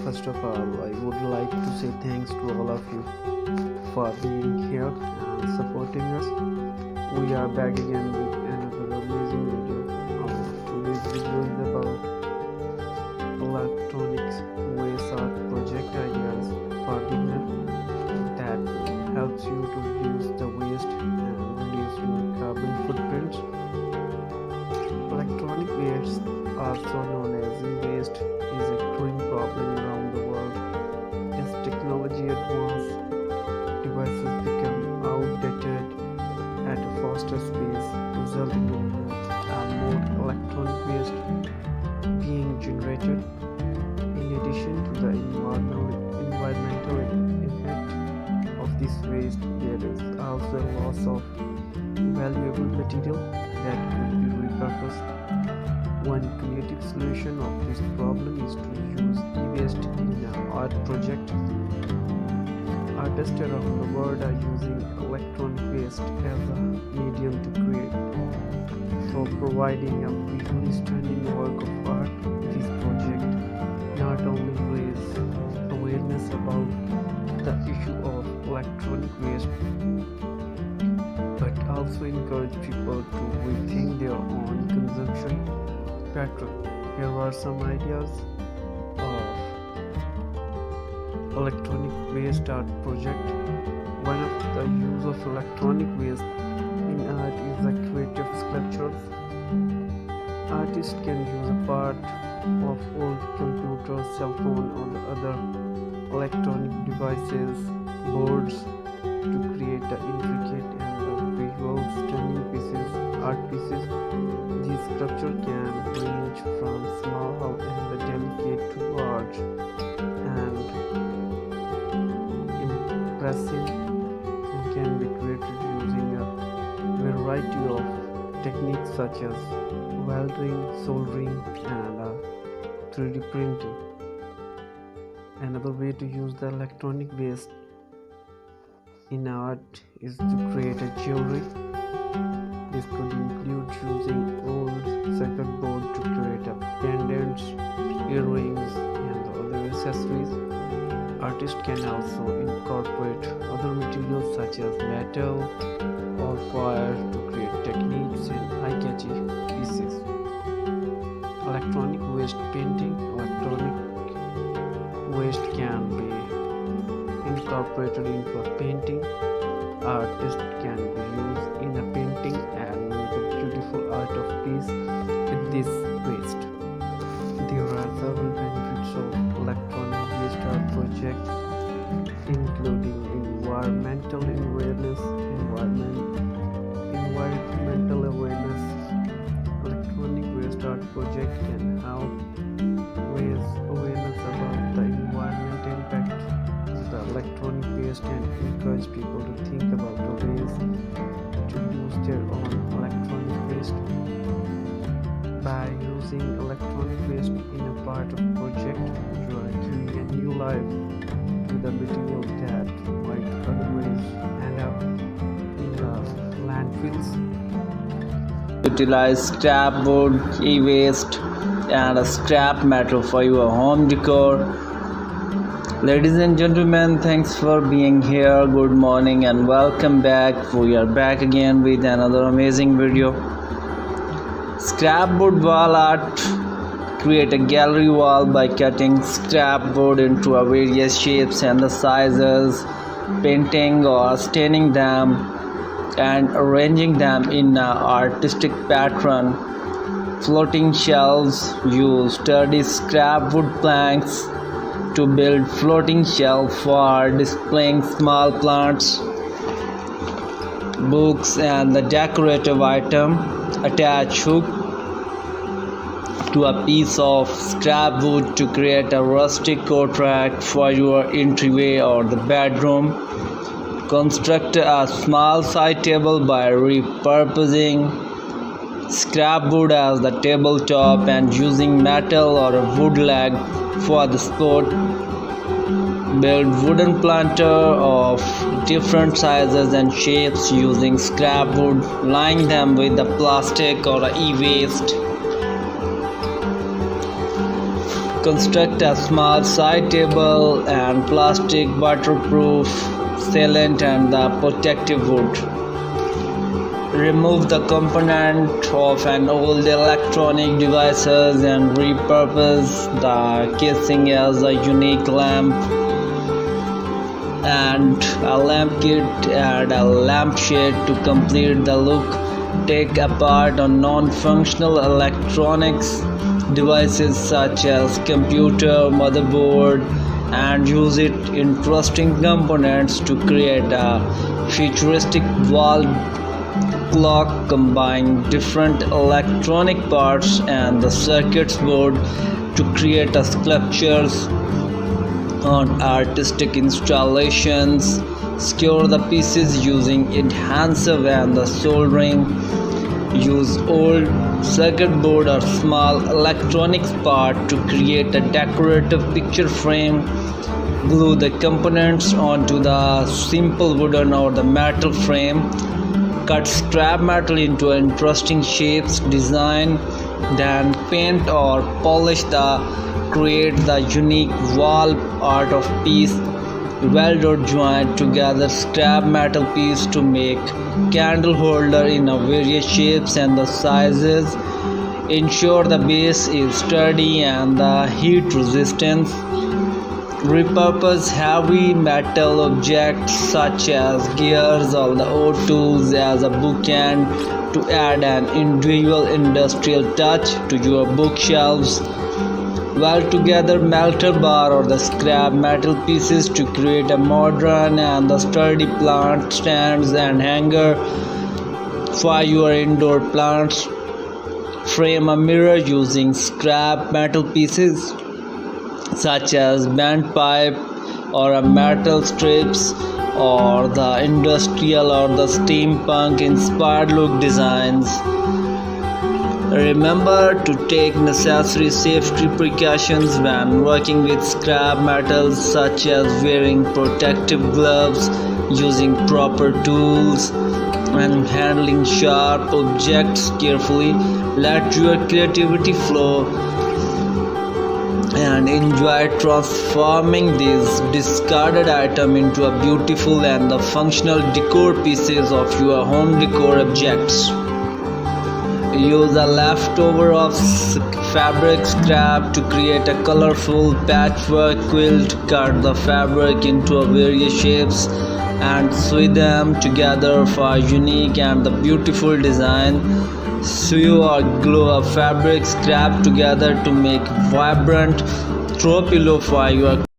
First of all, I would like to say thanks to all of you for being here and supporting us. We are back again with another amazing video. Today's video is about electronics waste art project ideas for beginners that helps you to reduce the waste and reduce your carbon footprint. Electronic waste, also known as e-waste, is a growing problem around the world. As technology advances, devices become outdated at a faster pace, resulting in more electronic waste being generated. In addition to the environmental impact of this waste, there is also a loss of valuable material that could be repurposed. One creative solution of this problem is to use e-waste in an art project. Artists around the world are using electronic waste as a medium to create. So providing a visually stunning work of art, this project not only raises awareness about the issue of electronic waste, but also encourage people to rethink their own consumption pattern. Here are some ideas of electronic waste art project. One of the use of electronic waste in art is the creative sculptures. Artists can use a part of old computers, cell phone, or the other electronic devices, boards, to create the intricate and visual stunning art pieces. These sculptures can range from small and delicate to large and impressive, and can be created using a variety of techniques such as welding, soldering, and 3D printing. Another way to use the electronic waste in art is to create a jewelry. This could include using old circuit board to create pendants, earrings, and other accessories. Artists can also incorporate other materials such as metal or fire to create techniques and eye-catchy pieces. Electronic waste painting. Electronic waste can be incorporated into a painting. Artists can be used in a painting and make a beautiful art of piece with this waste. There are several benefits of electronic waste art project, including environmental awareness. Electronic waste art project can help raise awareness about the environmental impact of the electronic waste and encourage people to think about the ways to use their own electronic waste. By using electronic waste in a part of project, you are giving a new life to the material that might otherwise end up in the landfills. Utilize scrap wood, e-waste, and a scrap metal for your home decor. Ladies and gentlemen, thanks for being here. Good morning and welcome back. We are back again with another amazing video. Scrap wood wall art. Create a gallery wall by cutting scrap wood into various shapes and the sizes, painting or staining them, and arranging them in an artistic pattern. Floating shelves. Use sturdy scrap wood planks to build floating shelf for displaying small plants, books, and the decorative item. Attach hook to a piece of scrap wood to create a rustic coat rack for your entryway or the bedroom. Construct a small side table by repurposing scrap wood as the tabletop and using metal or a wood leg for the support. Build wooden planter of different sizes and shapes using scrap wood, line them with the plastic or e-waste. Construct a small side table and plastic waterproof sealant and the protective wood. Remove the component of an old electronic devices and repurpose the casing as a unique lamp and a lamp kit and a lampshade to complete the look. Take apart a non-functional electronics devices such as computer, motherboard, and use it interesting components to create a futuristic wall clock. Combine different electronic parts and the circuits board to create a sculptures on artistic installations. Secure the pieces using adhesive and the soldering. Use old circuit board or small electronics part to create a decorative picture frame. Glue the components onto the simple wooden or the metal frame. Cut scrap metal into interesting shapes, design, then paint or polish the create the unique wall art of piece. Weld or join together scrap metal piece to make candle holder in a various shapes and the sizes. Ensure the base is sturdy and the heat resistance. Repurpose heavy metal objects such as gears or the old tools as a bookend to add an individual industrial touch to your bookshelves. Weld together metal bar or the scrap metal pieces to create a modern and the sturdy plant stands and hanger for your indoor plants. Frame a mirror using scrap metal pieces such as bent pipe or a metal strips or the industrial or the steampunk inspired look designs. Remember to take necessary safety precautions when working with scrap metals such as wearing protective gloves, using proper tools, and handling sharp objects carefully. Let your creativity flow and enjoy transforming these discarded items into a beautiful and the functional decor pieces of your home decor objects. Use a leftover of fabric scrap to create a colorful patchwork quilt. Cut the fabric into various shapes and sew them together for a unique and the beautiful design. Sew or glue a fabric scrap together to make vibrant throw pillow for your